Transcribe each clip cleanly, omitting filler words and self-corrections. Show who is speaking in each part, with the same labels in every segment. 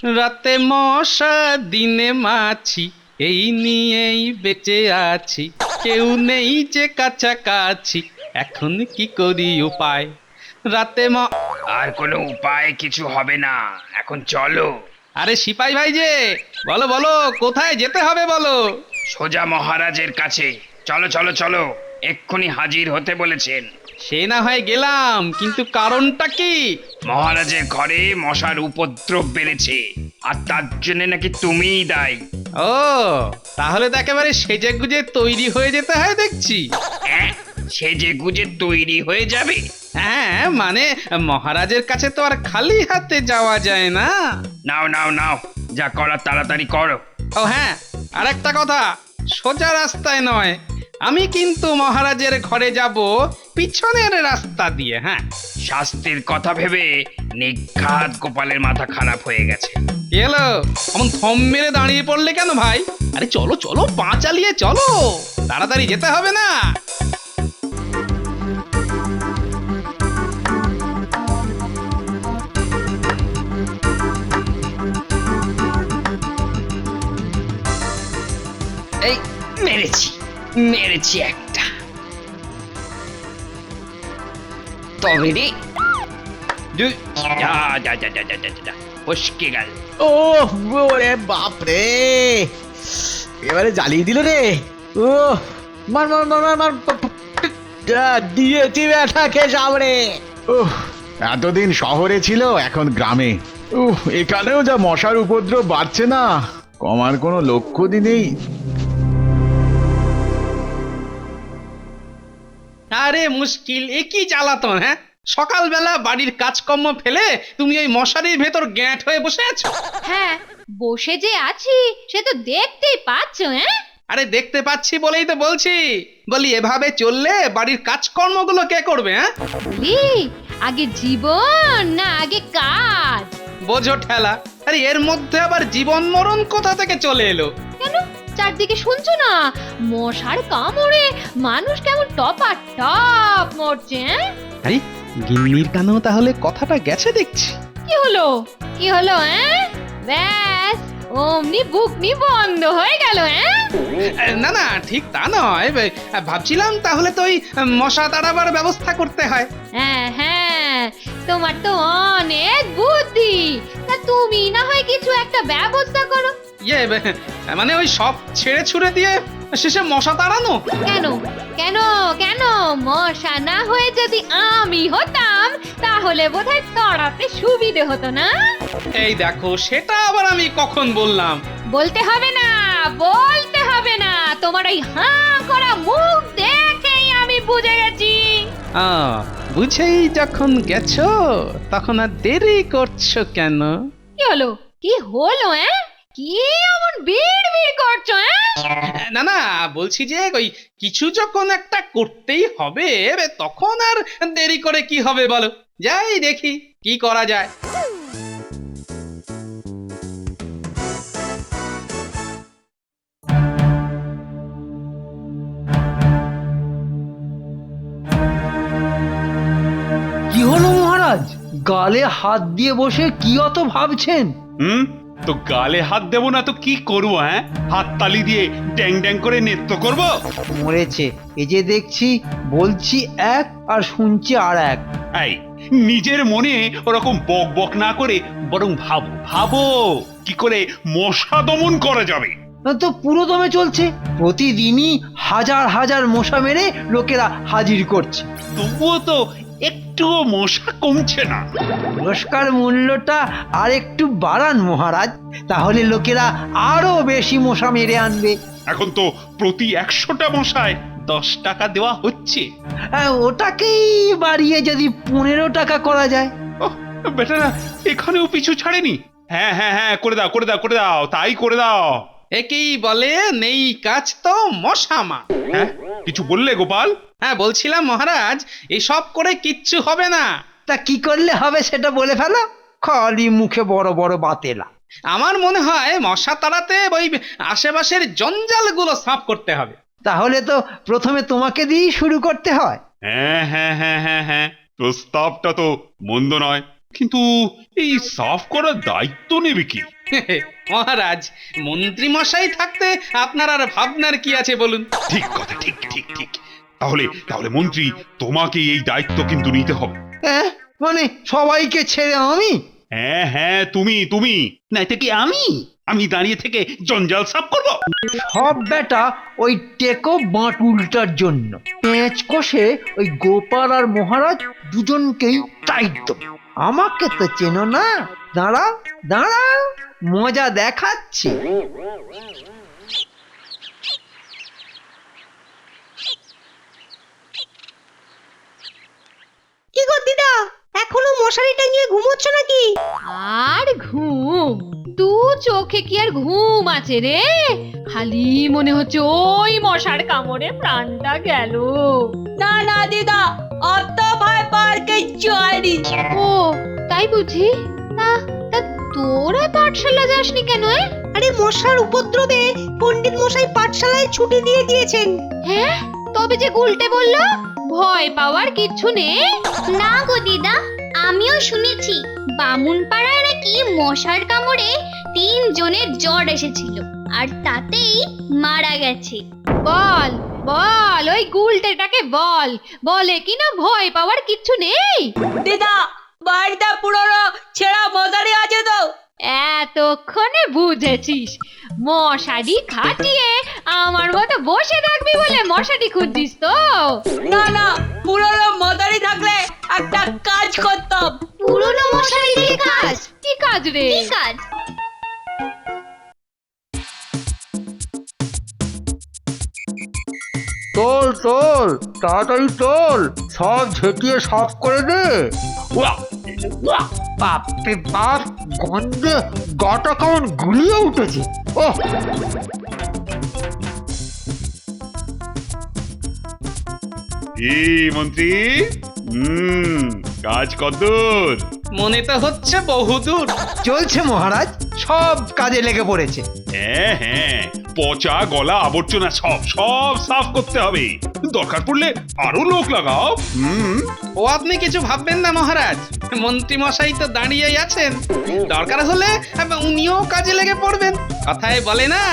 Speaker 1: রাতে মশা দিনে মাছি, এই নিয়েই বেঁচে আছি। কেউ নেই যে কাছাকাছি, এখন কি করি উপায়? রাতে
Speaker 2: আর কোনো উপায় কিছু হবে না, এখন চলো।
Speaker 1: আরে সিপাই ভাই যে, বলো বলো, কোথায় যেতে হবে বলো।
Speaker 2: সোজা মহারাজের কাছে। চলো চলো চলো, এক্ষুনি হাজির হতে বলেছেন।
Speaker 1: সে না হয় গেলাম, কিন্তু কারণটা কি?
Speaker 2: মহারাজের ঘরে মশার উপদ্রব বেড়েছে, আর তার জন্য নাকি তুমিই দায়ী।
Speaker 1: ও, তাহলে তো একেবারে সেজে গুজে তৈরি হয়ে যেতে হয় দেখছি।
Speaker 2: হ্যাঁ, সেজে গুজে তৈরি হয়ে যাবে?
Speaker 1: হ্যাঁ মানে, মহারাজের কাছে তো আর খালি হাতে যাওয়া যায় না।
Speaker 2: নাও নাও নাও, যা করার তাড়াতাড়ি করো।
Speaker 1: ও হ্যাঁ, আর একটা কথা, সোজা রাস্তায় নয়, আমি কিন্তু মহারাজের ঘরে যাব পিছনের রাস্তা দিয়ে। হ্যাঁ,
Speaker 2: শাস্তির কথা ভেবে নিঘাত গোপালের মাথা খারাপ হয়ে গেছে।
Speaker 1: কি হলো, এমন থম মেরে দাঁড়িয়ে পড়লে কেন ভাই? আরে চলো চলো, পা চালিয়ে চলো, তাড়াতাড়ি যেতে হবে না?
Speaker 2: এই মেরেছি, মেরেছি একটা। তবে রে, যা যা যা যা যা যা যা, ফসকে গেল।
Speaker 3: ও ওরে বাপ রে, এবারে জ্বালিয়ে দিল রে। ও মার মার মার মার মার, দিয়েছি ব্যাটাকে সামনে।
Speaker 4: এতদিন শহরে ছিল, এখন গ্রামে। এখানেও যা মশার উপদ্রব বাড়ছে না, কমার কোনো লক্ষ্যই নেই।
Speaker 1: আরে মুশকিল, এ কি জ্বালাতন! হ্যাঁ, সকালবেলা বাড়ির কাজকর্ম ফেলে তুমি ওই মশারির ভেতর গ্যাঁট হয়ে বসে আছো।
Speaker 5: হ্যাঁ, বসে যে আছি সে তো দেখতেই পাচ্ছ। হ্যাঁ,
Speaker 1: আরে দেখতে পাচ্ছি বলেই তো বলছি, বলি এভাবে চললে বাড়ির কাজকর্মগুলো কে করবে? হ্যাঁ,
Speaker 5: বলি আগে জীবন না আগে কাজ?
Speaker 1: বোঝো ঠেলা। আরে এর মধ্যে আবার জীবন মরণ কোথা থেকে চলে এলো?
Speaker 5: কেন, চারদিকে শুনছো না? মশার কামড়ে মানুষ কেমন টপা টপ মরছে। হ্যাঁ,
Speaker 1: আরে গিন্নির কানেও তাহলে কথাটা গেছে দেখছি।
Speaker 5: কি হলো, কি হলো? হ্যাঁ, ব্যাস অমনি বুকনি বন্ধ হয়ে গেল। হ্যাঁ,
Speaker 1: না না, ঠিক তা নয়, ভাবছিলাম তাহলে তো ওই মশা তাড়াবার ব্যবস্থা করতে হয়।
Speaker 5: হ্যাঁ হ্যাঁ, তোমার তো অনেক বুদ্ধি। তা তুমি না হয় কিছু একটা ব্যবস্থা করো।
Speaker 1: ইয়ে মানে ওই সব ছেড়ে ছুড়ে দিয়ে শেষে মশা তাড়ানো?
Speaker 5: কেন কেন কেন, মশা না হয়ে যদি আমি হতাম তাহলে বোধহয় তাড়াতে সুবিধে হতো না?
Speaker 1: এই দেখো, সেটা আবার আমি কখন বললাম?
Speaker 5: বলতে হবে না, বলতে হবে না, তোমার ওই হাঁ করা মুখ দেখেই আমি বুঝে গেছি।
Speaker 1: বুঝেই যখন গেছো, তখন আর দেরি করছো কেন?
Speaker 5: কি হলো, কি হলো? কি এমন বিড় বিড় করছো?
Speaker 1: না না, বলছি যে ওই কিছু যখন একটা করতেই হবে, তখন আর দেরি করে কি হবে বলো? যাই দেখি কি করা যায়।
Speaker 3: কি হলো মহারাজ, গালে হাত দিয়ে বসে কি অত ভাবছেন?
Speaker 6: তো গালে হাত দেবো না তো কি করবো? হ্যাঁ, হাত তালি দিয়ে ড্যাং ড্যাং করে নৃত্য করবো?
Speaker 3: মরেছে, এই যে দেখছি, বলছি এক আর শুনছি আর এক।
Speaker 6: এই, নিজের মনে ওরকম বক বক না করে বরং ভাবো ভাবো কি করে মশা দমন করা যাবে।
Speaker 3: তো পুরো দমে চলছে, প্রতিদিনই হাজার হাজার মশা মেরে লোকেরা হাজির করছে।
Speaker 6: তবুও তো একটুও মশা কমছে না।
Speaker 3: পুরস্কার মূল্যটা আর একটু বাড়ান মহারাজ, তাহলে লোকেরা আরো বেশি মশা মেরে আনবে।
Speaker 6: এখন তো প্রতি 100টা মশায় 10 টাকা দেওয়া হচ্ছে।
Speaker 3: ওটাকেই বাড়িয়ে যদি 15 টাকা করা যায়।
Speaker 6: ওহ, বেটারা এখানেও পিছু ছাড়েনি। হ্যাঁ হ্যাঁ হ্যাঁ, করে দাও করে দাও করে দাও, তাই করে দাও।
Speaker 1: একেই বলে নেই কাজ তো মশা মা।
Speaker 6: হ্যাঁ, কিছু বললে গোপাল?
Speaker 1: হ্যাঁ, বলছিলাম মহারাজ, এসব করে কিচ্ছু হবে না।
Speaker 3: তা কি করলে হবে সেটা বলে ফেলো, খালি মুখে বড় বড় বাতেলা।
Speaker 1: আমার মনে হয় মশা তাড়াতে ওই আশেপাশের জঞ্জালগুলো সাফ করতে হবে।
Speaker 3: তাহলে তো প্রথমে তোমাকে দিয়েই শুরু করতে হয়।
Speaker 6: হ্যাঁ হ্যাঁ হ্যাঁ হ্যাঁ হ্যাঁ, প্রস্তাবটা তো মন্দ নয়। কিন্তু এই সাফ করার দায়িত্ব নেবে কি?
Speaker 1: মহারাজ, মন্ত্রী মশাই থাকতে আপনার আর ভাবনার কি আছে বলুন?
Speaker 6: ঠিক কথা, ঠিক ঠিক ঠিক। তাহলে তাহলে মন্ত্রী, তোমাকে এই দায়িত্ব কিন্তু নিতে হবে।
Speaker 3: হ্যাঁ মানে সবাইকে ছেড়ে আমি?
Speaker 6: হ্যাঁ হ্যাঁ, তুমি না, এটা কি আমি দাঁড়িয়ে থেকে জঞ্জাল সাফ করবো?
Speaker 3: সব বেটা ওই টেকো বাঁটুলটার জন্য পেঁচ কষে ওই গোপাল আর মহারাজ দুজনকেই টাইট দেবো। আমাকে তো চেনো না, দাঁড়াও দাঁড়াও, মজা দেখাচ্ছি।
Speaker 7: কি গো দিদা, এখনো মশারি টাঙিয়ে ঘুমোচ্ছ নাকি?
Speaker 5: আর ঘুম? দু চোখে কি আর ঘুম আছে রে? খালি মনে হচ্ছে ওই মশার কামড়ে প্রাণটা গেল।
Speaker 7: না না দিদা, অত ভয় পাওয়ার কিচ্ছু হয়নি।
Speaker 5: ও তাই বুঝি? তা তা তোরা পাঠশালা যাসনি কেন?
Speaker 7: আরে মশার উপদ্রবে পণ্ডিত মশাই পাঠশালায় ছুটি দিয়ে দিয়েছেন।
Speaker 5: হ্যাঁ, তবে যে উল্টে বললো ভয় পাওয়ার কিচ্ছু নেই।
Speaker 8: না গো দিদা, আমিও শুনেছি বামুন পাড়ায় নাকি মশার কামড়ে 3 জনের জ্বর এসেছিল আর তাতেই মারা গেছে।
Speaker 5: বল বল, ওই গুলটেটাকে বল, বলে কিনা ভয় পাওয়ার কিচ্ছু নেই।
Speaker 7: দিদা, বাড়িতে পুরনো ছেঁড়া মশারি আছে তো?
Speaker 5: এতক্ষণে বুঝেছিস? মশারি খাটিয়ে আমার মতো বসে থাকবি বলে মশারি খুঁজছিস তো?
Speaker 7: না না, পুরনো মশারি থাকলে একটা কাজ করতাম।
Speaker 8: পুরনো মশারি দিয়ে কাজ?
Speaker 5: কি কাজ রে?
Speaker 8: কি কাজ?
Speaker 3: তোল তোল, তাড়াতাড়ি তোল, সব ঝেঁটিয়ে সাফ করে দে। বাপরে বাপ, গন্ধে গাটা কেমন গুলিয়ে উঠেছে। ওহ,
Speaker 6: মন্ত্রী, কাজ কদ্দূর?
Speaker 1: মনে তো হচ্ছে বহুদূর।
Speaker 3: চলছে মহারাজ, সব কাজে লেগে পড়েছে।
Speaker 6: হ্যাঁ হ্যাঁ, পচা গলা আবর্জনা সব সব সাফ করতে হবে। দরকার পড়লে আরো লোক লাগাও।
Speaker 1: ও আপনি কিছু ভাববেন না মহারাজ, মন্ত্রী মশাই তো দাঁড়িয়েই আছেন, দরকার হলে উনিও কাজে লেগে পড়বেন। কথায় বলে না,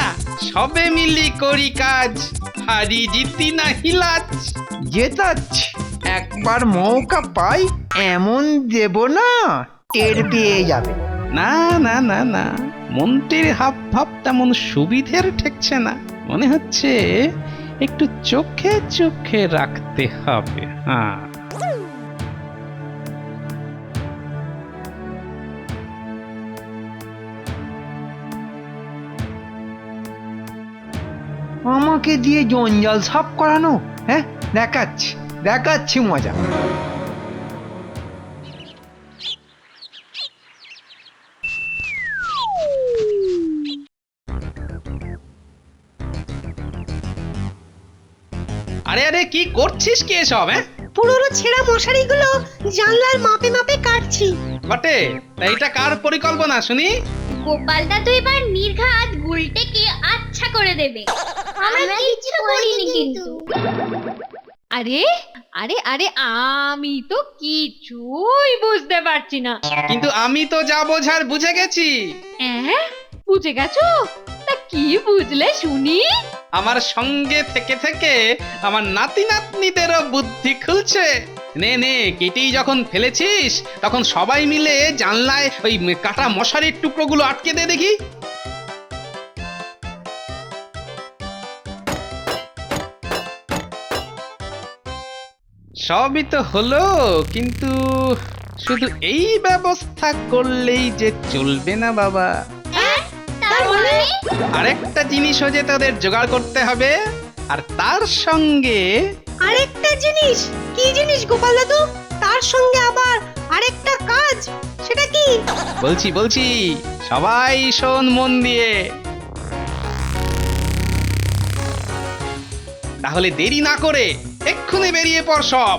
Speaker 1: সবে মিলি করি কাজ, হারি জিতি না হিলাজ।
Speaker 3: জেতাচ্ছি, একবার মৌকা পাই এমন দেব না, টের পেয়ে যাবে।
Speaker 1: না না না না, মন্ত্রীর হাব ভাব তেমন সুবিধের ঠেকছে না। মনে হচ্ছে একটু চোখে চোখে রাখতে হবে। হ্যাঁ,
Speaker 3: আমাকে দিয়ে জঞ্জাল সাফ করানো? হ্যাঁ, দেখাচ্ছি দেখাচ্ছি মজা।
Speaker 1: আরে আরে, কি করছিস কি এসব? হ্যাঁ
Speaker 7: পুরনো ছেঁড়া মশারিগুলো জানলার মাপে মাপে কাটছি।
Speaker 1: বটে, তা এটা কার পরিকল্পনা শুনি?
Speaker 8: গোপালদা তো এবার নির্ঘাত গুলটেকে আচ্ছা করে দেবে। আমরা কিচ্ছু করিনি কিন্তু।
Speaker 5: আরে আরে আরে, আমি তো কিছুই বুঝতে পারছি না।
Speaker 1: কিন্তু আমি তো যা বোঝার বুঝে গেছি।
Speaker 5: বুঝে গেছো? তা কি বুঝলে শুনি?
Speaker 1: আমার সঙ্গে থেকে থেকে আমার নাতি নাতনিদেরও বুদ্ধি খুলছে। নে নে, কেটেই যখন ফেলেছিস তখন সবাই মিলে জানলায় ওই কাটা মশারির টুকরোগুলো আটকে দে দেখি। সবই তো হলো, কিন্তু শুধু এই ব্যবস্থা করলেই যে চলবে না বাবা।
Speaker 8: তার মানে
Speaker 1: আরেকটা জিনিসও যে তোদের জোগাড় করতে হবে, আর তার সঙ্গে
Speaker 7: আরেকটা জিনিস? কি জিনিস গোপাল দাদু? তার সঙ্গে আবার আরেকটা কাজ, সেটা কি?
Speaker 1: বলছি বলছি, সবাই শোন মন দিয়ে। তাহলে দেরি না করে এক্ষুনি বেরিয়ে পড় সব।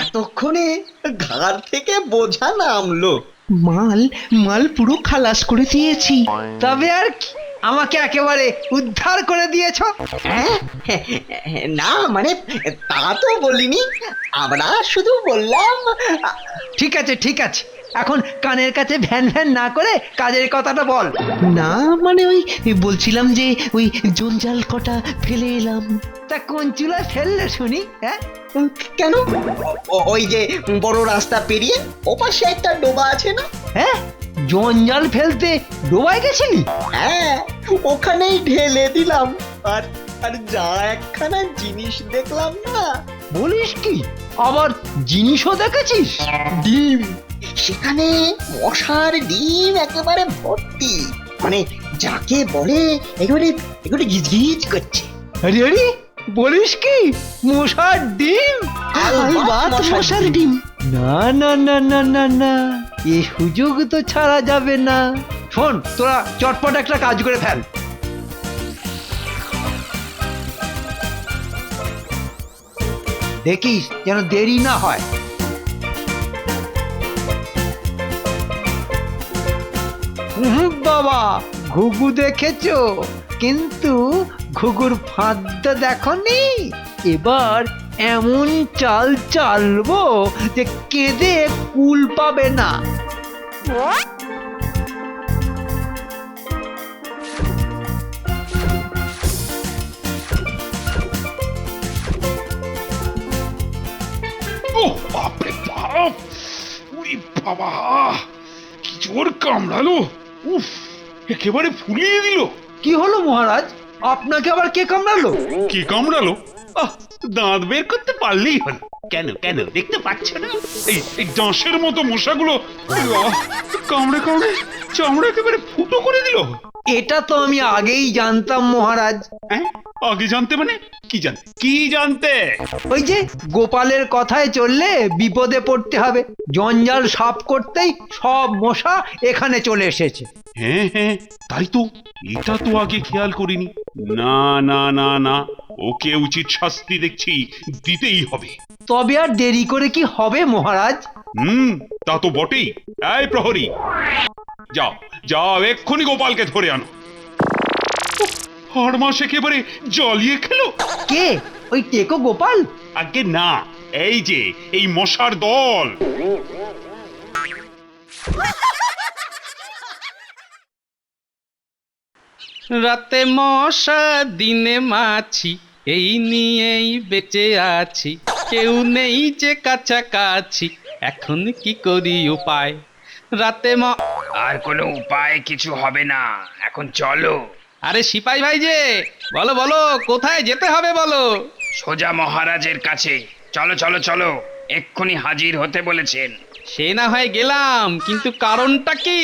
Speaker 9: এতক্ষণে ঘাড় থেকে বোঝা নামলো।
Speaker 3: মাল মাল পুরো খালাস করে দিয়েছি। তবে আর কি, আমাকে একেবারে উদ্ধার করে দিয়েছো।
Speaker 9: হ্যাঁ, না মানে তা তো বলিনি, আমরা শুধু বললাম।
Speaker 3: ঠিক আছে ঠিক আছে, এখন কানের কাছে ভ্যান ভ্যান না করে কাজের কথাটা বল।
Speaker 10: না মানে ওই বলছিলাম যে ওই জঞ্জাল কটা ফেলে এলাম।
Speaker 3: তা কোন চুলায় ফেললে শুনি? হ্যাঁ,
Speaker 9: কেন? ওই যে বড় রাস্তা পেরিয়ে ওপাশে একটা ডোবা আছে না?
Speaker 3: হ্যাঁ, জঞ্জাল ফেলতে ডোবায় গেছিলি?
Speaker 9: হ্যাঁ, ওখানেই ঢেলে দিলাম। আর আর যা একখানা জিনিস দেখলাম না।
Speaker 3: বলিস কি, আবার জিনিসও দেখেছিস?
Speaker 9: ডিম, সেখানে মশার ডিম একেবারে ভর্তি, মানে যাকে বলে একেবারে একেবারে গিজগিজ করছে।
Speaker 3: আরে আরে, বলিস কি, মশার ডিম?
Speaker 9: আলবাত
Speaker 10: মশার ডিম।
Speaker 3: না না না না না না, এ সুযোগ তো ছাড়া যাবে না। শোন, তোরা চটপট একটা কাজ করে ফেল। দেখিস যেন দেরি না হয়। বাবা, ঘুঘু দেখেছো, কিন্তু ঘুঘুর ফাঁদটা দেখনি? এবার এমন চাল চালবো যে কেঁদে কুল পাবে না।
Speaker 6: ও বাপরে বাপ, উই বাবা, কি জোর কামড়ালো! উফ, একেবারে ফুলিয়ে দিল।
Speaker 3: কি হলো মহারাজ, আপনাকে আবার কে কামড়ালো?
Speaker 6: কি কামড়ালো? দাঁত বের করতে পারলেই হলো। কেন কেন দেখতে পাচ্ছ না? এই ডাঁশের মতো মশাগুলো কামড়ে কামড়ে চামড়া একেবারে ফুটো করে দিল।
Speaker 3: এটা তো আমি আগেই জানতাম মহারাজ।
Speaker 6: হ্যাঁ, আগে জানতে মানে কি জানতে? কি জানতে?
Speaker 3: ওই যে গোপালের কথায় চললে বিপদে পড়তে হবে, জঞ্জাল সাফ করতেই সব মশা এখানে চলে এসেছে।
Speaker 6: হ্যাঁ হ্যাঁ, তাই তো, এটা তো আগে খেয়াল করিনি। না না না না, ওকে উচিত শাস্তি দেখছি দিতেই হবে।
Speaker 3: তবে আর দেরি করে কি হবে মহারাজ?
Speaker 6: তা তো বটেই। এই প্রহরী, যাও যাও, এক্ষুনি গোপালকে ধরে আনো। হাড় মাস একেবারে জ্বালিয়ে খেলো।
Speaker 3: কে? ওই টেকো গোপাল?
Speaker 6: আগে না, এই যে এই মশার দল।
Speaker 1: রাতে মশা দিনে মাছি, এই নিয়েই বেঁচে আছি। কেউ নেই যে কাছাকাছি, এখন কি করি উপায়? রাতে
Speaker 2: আর কোনো উপায় কিছু হবে না, এখন চলো।
Speaker 1: আরে সিপাই ভাই যে, বলো বলো, কোথায় যেতে হবে বলো।
Speaker 2: সোজা মহারাজের কাছে। চলো চলো চলো, এক্ষুনি হাজির হতে বলেছেন।
Speaker 1: সে না হয় গেলাম, কিন্তু কারণটা কি?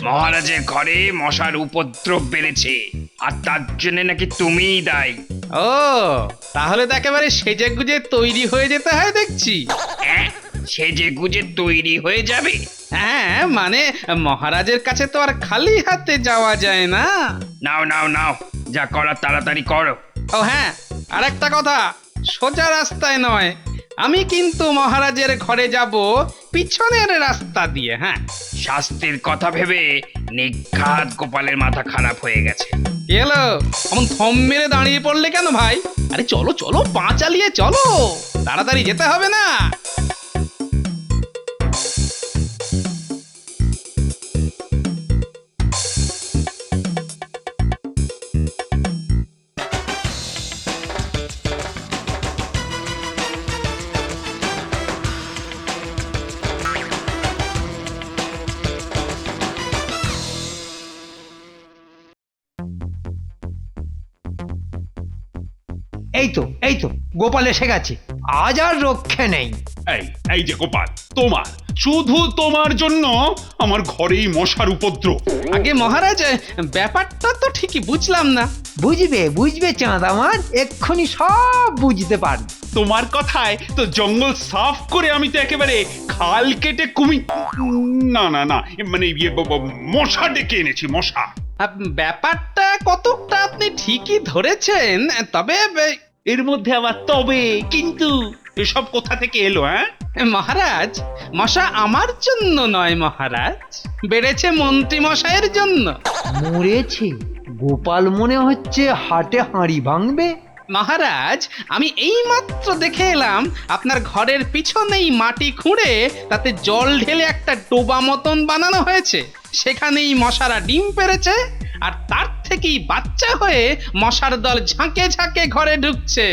Speaker 2: মহারাজের ঘরে মশার উপদ্রব বেড়েছে, আর তার জন্য নাকি তুমিই দায়ী।
Speaker 1: ও, তাহলে তো একেবারে সেজে গুজে তৈরি হয়ে যেতে হয় দেখছি।
Speaker 2: সেজে গুজে তৈরি হয়ে যাবে?
Speaker 1: হ্যাঁ, মানে মহারাজের কাছে তো আর খালি হাতে যাওয়া যায় না।
Speaker 2: নাও নাও নাও, যা করার তাড়াতাড়ি করো।
Speaker 1: ও হ্যাঁ, আর একটা কথা, সোজা রাস্তায় নয়, আমি কিন্তু মহারাজের ঘরে যাব পিছনের রাস্তা দিয়ে। হ্যাঁ,
Speaker 2: শাস্তির কথা ভেবে নিঘাত গোপালের মাথা খারাপ হয়ে গেছে।
Speaker 1: কি হলো, এমন থম মেরে দাঁড়িয়ে পড়লে কেন ভাই? আরে চলো চলো, পা চালিয়ে চলো, তাড়াতাড়ি যেতে হবে না?
Speaker 3: এই তো গোপাল এসে গেছে, আজ আর রক্ষে নেই।
Speaker 6: এই এই যে গোপাল, তোমার, শুধু তোমার জন্য আমার ঘরেই মশার উপদ্রব।
Speaker 1: আগে মহারাজ, ব্যাপারটা তো ঠিকই বুঝলাম না।
Speaker 3: বুঝবে বুঝবে চাঁদ আমার, এক্ষুনি সব বুঝতে পারবে।
Speaker 6: তোমার কথায় তো জঙ্গল সাফ করে আমি তো একেবারে খাল কেটে না না না, মানে মশা ডেকে এনেছি, মশা।
Speaker 1: ব্যাপারটা কতটা আপনি ঠিকই ধরেছেন, তবে
Speaker 6: এর মধ্যে আবার তবে কিন্তু এসব কোথা থেকে এলো? হ্যাঁ,
Speaker 1: মহারাজ, মশা আমার জন্য নয় মহারাজ, বেড়েছে মন্ত্রী মশাইয়ের জন্য।
Speaker 3: মরেছে? গোপাল মনে হচ্ছে হাটে হাঁড়ি ভাঙবে।
Speaker 1: মহারাজ, আমি এইমাত্র দেখে এলাম আপনার ঘরের পিছনেই মাটি খুঁড়ে তাতে জল ঢেলে একটা ডোবা মতন বানানো হয়েছে। সেখানেই মশারা ডিম পেড়েছে, আর তার থেকেই বাচ্চা হয়ে মশার দল ঝাঁকে ঝাঁকে ঘরে ঢুকছে।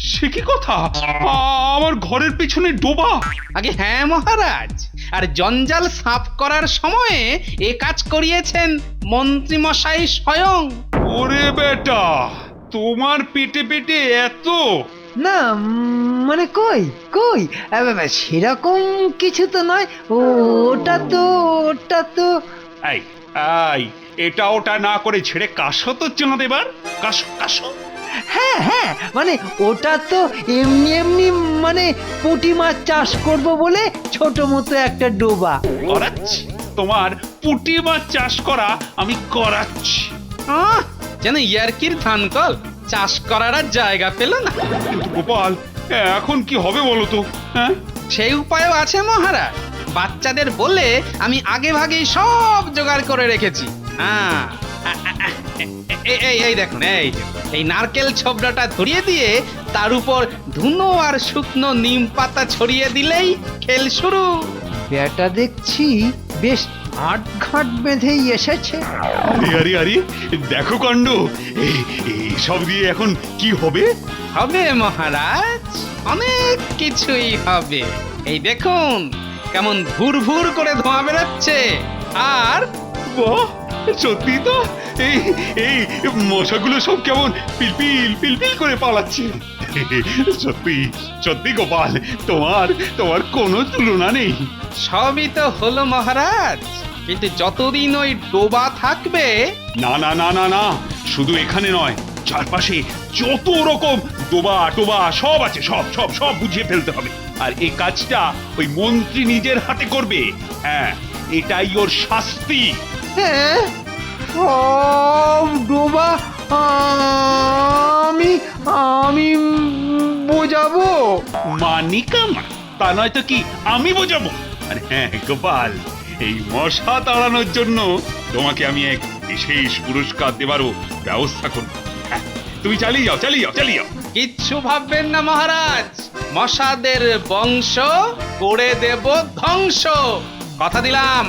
Speaker 6: সে কি কথা? আমার ঘরের পিছনে ডোবা?
Speaker 1: আগে হ্যাঁ মহারাজ, আর জঞ্জাল সাফ করার সময়ে এ কাজ করিয়েছেন মন্ত্রী মশাই স্বয়ং।
Speaker 6: ওরে বেটা, তোমার পেটে পেটে এত?
Speaker 3: না মানে কই কই সেরকম কিছু তো নয়। ওটা তো
Speaker 6: এই এই, এটা ওটা না করে ছেড়ে কাশো তো চাঁদ, এবার কাশো কাশো।
Speaker 3: হ্যাঁ হ্যাঁ, মানে ওটা তো এমনি এমনি, মানে পুঁটি মাছ চাষ করব বলে ছোট মতো একটা ডোবা
Speaker 6: করাচ্ছি, তোমার পুঁটি মাছ চাষ করা আমি করাচ্ছি।
Speaker 1: যেন ইয়ারকির ধান কল, চাষ করার আর জায়গা পেল না।
Speaker 6: কিন্তু গোপাল, এখন কি হবে বলো তো? হ্যাঁ,
Speaker 1: সেই উপায়ও আছে মহারাজ। বাচ্চাদের বলে আমি আগে ভাগেই সব জোগাড় করে রেখেছি। হ্যাঁ, এই দেখুন, এই নারকেল ছোবড়াটা ধরিয়ে দিয়ে তার উপর ধুনো আর শুকনো নিম পাতা ছড়িয়ে দিলেই খেল শুরু।
Speaker 3: বেটা দেখছি বেশ আট ঘাট বেঁধেই এসেছে।
Speaker 6: আরে আরে আরে, দেখো কাণ্ড! এই সব দিয়ে এখন কি হবে?
Speaker 1: হবে মহারাজ, অনেক কিছুই হবে। এই দেখুন কেমন ভুর ভুর করে ধোঁয়া বেরোচ্ছে। আর
Speaker 6: বাহ, সত্যি তো, এই এই মশাগুলো সব কেমন পিলপিল পিলপিল করে পালাচ্ছে। সত্যি সত্যি গোপাল, তোমার তোমার কোনো তুলনা নেই।
Speaker 1: সবই তো হলো মহারাজ, কিন্তু যতদিন ওই ডোবা থাকবে।
Speaker 6: না না না না না, শুধু এখানে নয়, চারপাশে যত রকম ডোবা টোবা সব আছে, সব সব সব বুঝিয়ে ফেলতে হবে। আর এই কাজটা ওই মন্ত্রী নিজের হাতে করবে। হ্যাঁ, এটাই ওর শাস্তি।
Speaker 3: হ্যাঁ, সব ডোবা আমি আমি বোঝাবো?
Speaker 6: মানিকামা তা নয় তো কি আমি বোঝাবো? আর হ্যাঁ গোপাল, এই মশা তাড়ানোর জন্য তোমাকে আমি এক বিশেষ পুরস্কার দেবারও ব্যবস্থা করব। হ্যাঁ, তুমি চালিয়ে যাও চালিয়ে যাও চালিয়ে যাও।
Speaker 1: কিচ্ছু ভাববেন না মহারাজ, মশাদের বংশ করে দেব ধ্বংস। কথা দিলাম।